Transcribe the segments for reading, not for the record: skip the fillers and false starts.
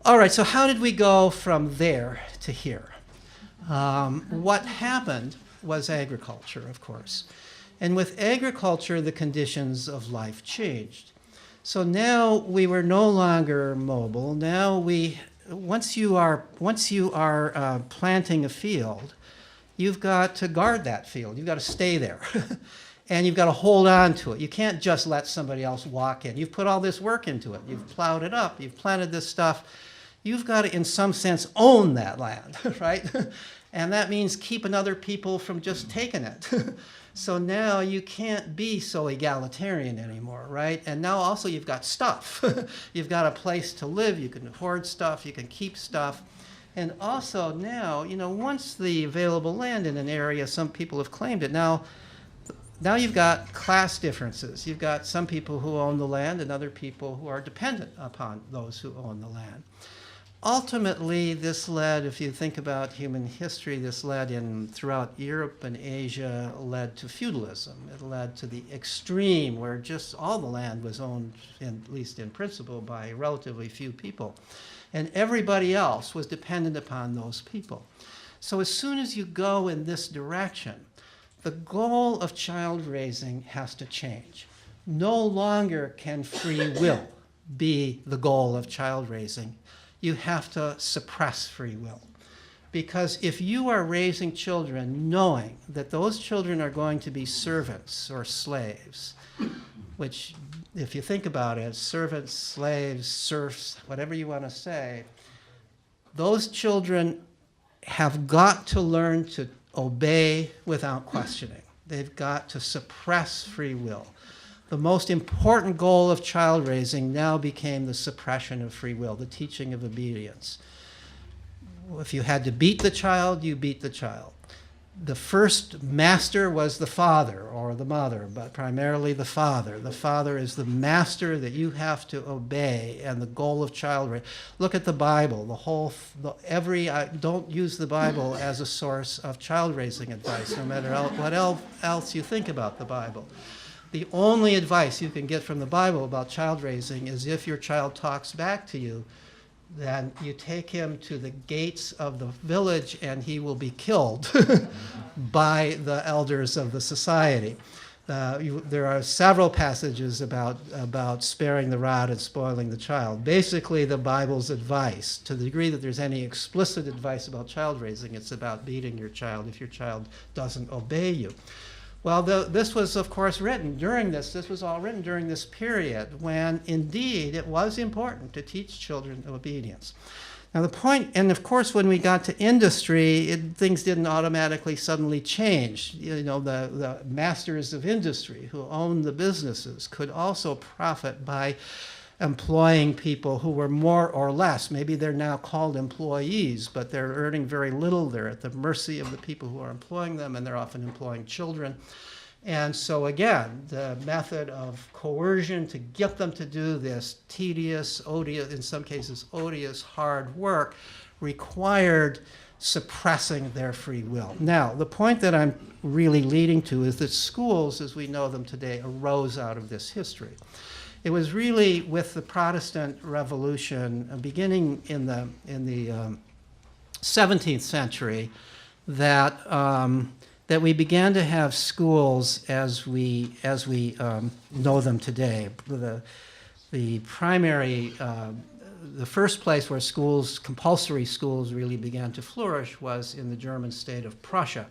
All right, so how did we go from there to here? What happened was agriculture, of course. And with agriculture, the conditions of life changed. So now we were no longer mobile. Now once you are planting a field, you've got to guard that field. You've got to stay there. And you've got to hold on to it. You can't just let somebody else walk in. You've put all this work into it. You've plowed it up. You've planted this stuff. You've got to, in some sense, own that land, right? And that means keeping other people from just taking it. So now you can't be so egalitarian anymore, right? And now also you've got stuff. You've got a place to live. You can hoard stuff. You can keep stuff. And also now, once the available land in an area, some people have claimed it. Now you've got class differences. You've got some people who own the land and other people who are dependent upon those who own the land. Ultimately, this led, if you think about human history, this led throughout Europe and Asia, led to feudalism. It led to the extreme where just all the land was owned, at least in principle, by relatively few people. And everybody else was dependent upon those people. So as soon as you go in this direction, the goal of child raising has to change. No longer can free will be the goal of child raising. You have to suppress free will. Because if you are raising children knowing that those children are going to be servants or slaves, which, if you think about it, servants, slaves, serfs, whatever you want to say, those children have got to learn to obey without questioning. They've got to suppress free will. The most important goal of child raising now became the suppression of free will, the teaching of obedience. If you had to beat the child, you beat the child. The first master was the father or the mother, but primarily the father. The father is the master that you have to obey, and the goal of child raising. Look at the Bible. Don't use the Bible as a source of child raising advice, no matter what else you think about the Bible. The only advice you can get from the Bible about child raising is if your child talks back to you, then you take him to the gates of the village and he will be killed by the elders of the society. There are several passages about sparing the rod and spoiling the child. Basically, the Bible's advice, to the degree that there's any explicit advice about child raising, it's about beating your child if your child doesn't obey you. Well, this was, of course, written during this. This was all written during this period when, indeed, it was important to teach children obedience. Now, the point, and of course, when we got to industry, things didn't automatically suddenly change. The masters of industry who owned the businesses could also profit by employing people who were more or less, maybe they're now called employees, but they're earning very little. They're at the mercy of the people who are employing them, and they're often employing children. And so again, the method of coercion to get them to do this tedious, odious, in some cases odious, hard work required suppressing their free will. Now, the point that I'm really leading to is that schools, as we know them today, arose out of this history. It was really with the Protestant Revolution, beginning in the 17th century, that we began to have schools as we know them today. The first place where compulsory schools, really began to flourish was in the German state of Prussia.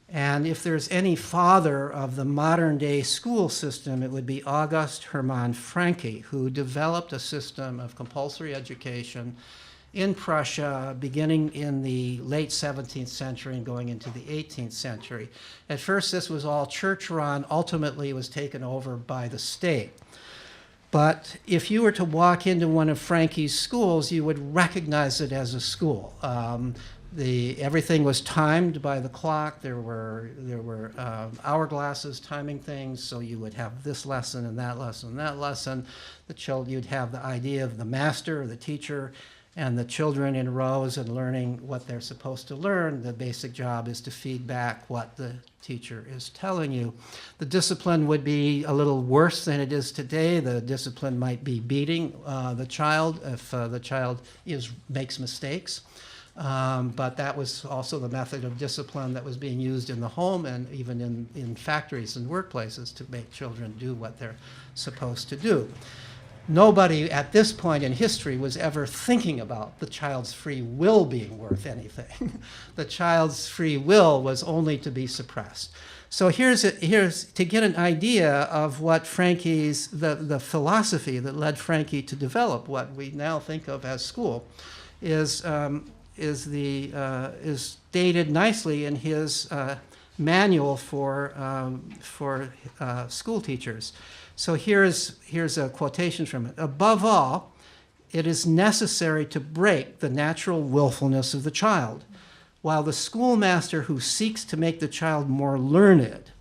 And if there's any father of the modern day school system, it would be August Hermann Francke, who developed a system of compulsory education in Prussia beginning in the late 17th century and going into the 18th century. At first, this was all church-run. Ultimately, it was taken over by the state. But if you were to walk into one of Francke's schools, you would recognize it as a school. Everything was timed by the clock. There were hourglasses timing things, so you would have this lesson and that lesson and that lesson. You'd have the idea of the master or the teacher and the children in rows and learning what they're supposed to learn. The basic job is to feed back what the teacher is telling you. The discipline would be a little worse than it is today. The discipline might be beating the child if the child makes mistakes. But that was also the method of discipline that was being used in the home and even in factories and workplaces to make children do what they're supposed to do. Nobody at this point in history was ever thinking about the child's free will being worth anything. The child's free will was only to be suppressed. So here's to get an idea of what Frankie's, the philosophy that led Frankie to develop what we now think of as school is stated nicely in his manual for school teachers. So here's a quotation from it. Above all, it is necessary to break the natural willfulness of the child. While the schoolmaster who seeks to make the child more learned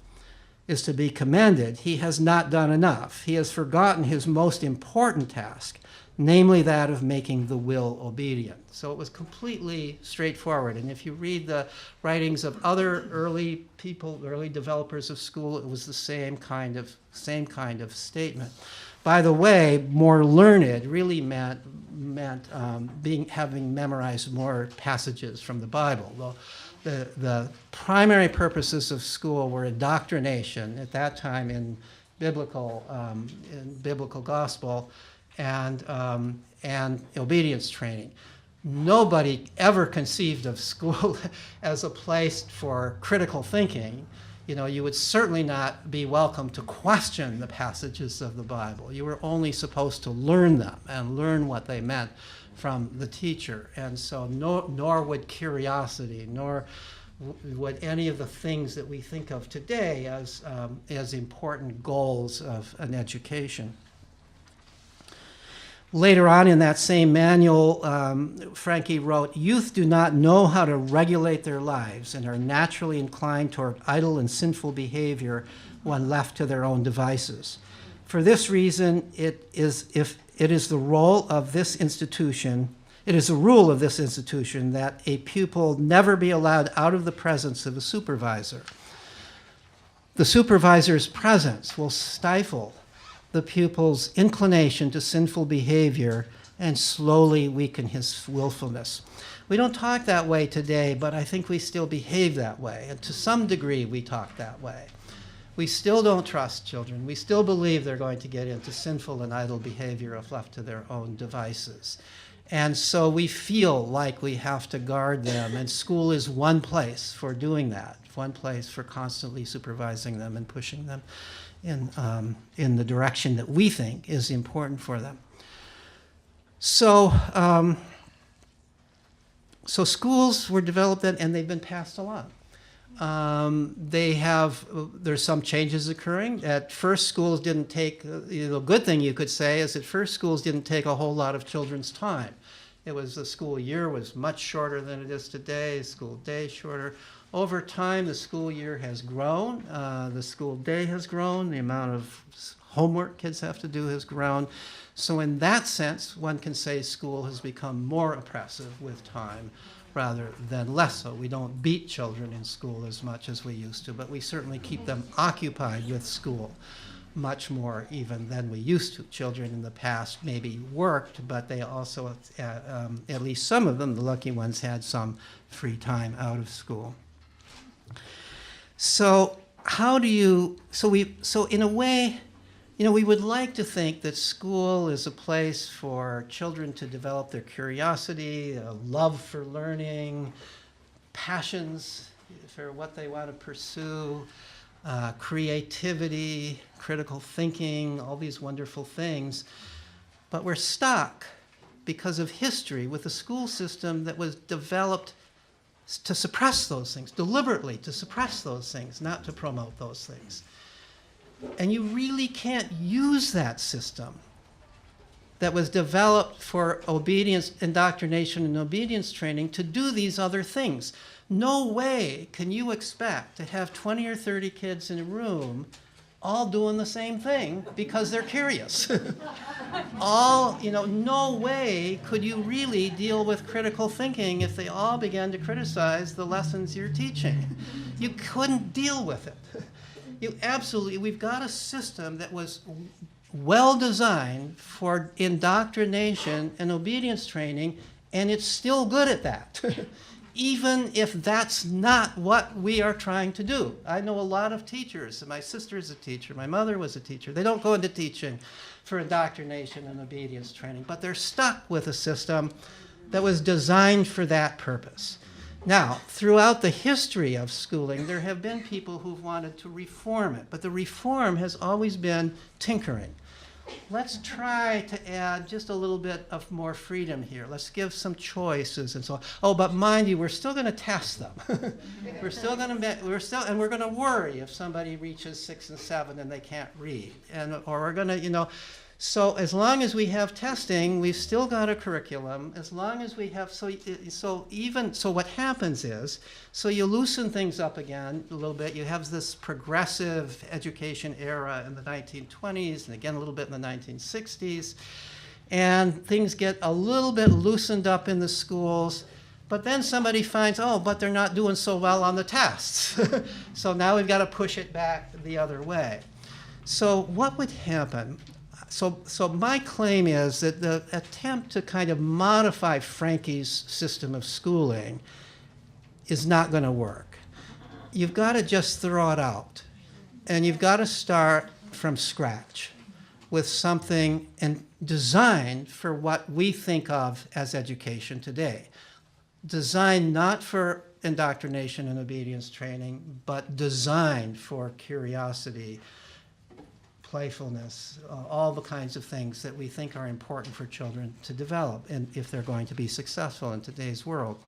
is to be commended, he has not done enough. He has forgotten his most important task, namely that of making the will obedient. So it was completely straightforward. And if you read the writings of other early people, early developers of school, it was the same kind of statement. By the way, more learned really meant having memorized more passages from the Bible. The primary purposes of school were indoctrination at that time in biblical gospel and obedience training. Nobody ever conceived of school as a place for critical thinking. You know, you would certainly not be welcome to question the passages of the Bible. You were only supposed to learn them and learn what they meant from the teacher. And so nor would curiosity, nor would any of the things that we think of today as important goals of an education. Later on in that same manual, Frankie wrote, "Youth do not know how to regulate their lives and are naturally inclined toward idle and sinful behavior when left to their own devices. For this reason, it is the rule of this institution that a pupil never be allowed out of the presence of a supervisor. The supervisor's presence will stifle the pupil's inclination to sinful behavior and slowly weaken his willfulness." We don't talk that way today, but I think we still behave that way. And to some degree, we talk that way. We still don't trust children. We still believe they're going to get into sinful and idle behavior if left to their own devices. And so we feel like we have to guard them, and school is one place for doing that, one place for constantly supervising them and pushing them in the direction that we think is important for them. So schools were developed and they've been passed along. There's some changes occurring. At first, schools didn't take, the good thing you could say is at first schools didn't take a whole lot of children's time. The school year was much shorter than it is today, school day shorter. Over time, the school year has grown, the school day has grown, the amount of homework kids have to do has grown. So in that sense, one can say school has become more oppressive with time rather than less so. We don't beat children in school as much as we used to, but we certainly keep them occupied with school much more even than we used to. Children in the past maybe worked, but they also, at least some of them, the lucky ones, had some free time out of school. So in a way, we would like to think that school is a place for children to develop their curiosity, a love for learning, passions for what they want to pursue, creativity, critical thinking, all these wonderful things. But we're stuck because of history with a school system that was developed to suppress those things, deliberately to suppress those things, not to promote those things. And you really can't use that system that was developed for obedience, indoctrination, and obedience training to do these other things. No way can you expect to have 20 or 30 kids in a room all doing the same thing because they're curious. All, no way could you really deal with critical thinking if they all began to criticize the lessons you're teaching. You couldn't deal with it. We've got a system that was well designed for indoctrination and obedience training, and it's still good at that. Even if that's not what we are trying to do. I know a lot of teachers, and my sister is a teacher, my mother was a teacher. They don't go into teaching for indoctrination and obedience training, but they're stuck with a system that was designed for that purpose. Now, throughout the history of schooling, there have been people who've wanted to reform it, but the reform has always been tinkering. Let's try to add just a little bit of more freedom here. Let's give some choices and so on. Oh, but mind you, we're still going to test them. We're going to worry if somebody reaches 6 and 7 and they can't read, or we're going to, So as long as we have testing, we've still got a curriculum. As long as we have, so what happens is, so you loosen things up again a little bit. You have this progressive education era in the 1920s, and again a little bit in the 1960s, and things get a little bit loosened up in the schools. But then somebody finds, but they're not doing so well on the tests. So now we've got to push it back the other way. So what would happen? So my claim is that the attempt to kind of modify Frankie's system of schooling is not going to work. You've got to just throw it out. And you've got to start from scratch with something and designed for what we think of as education today. Designed not for indoctrination and obedience training, but designed for curiosity, playfulness, all the kinds of things that we think are important for children to develop, and if they're going to be successful in today's world.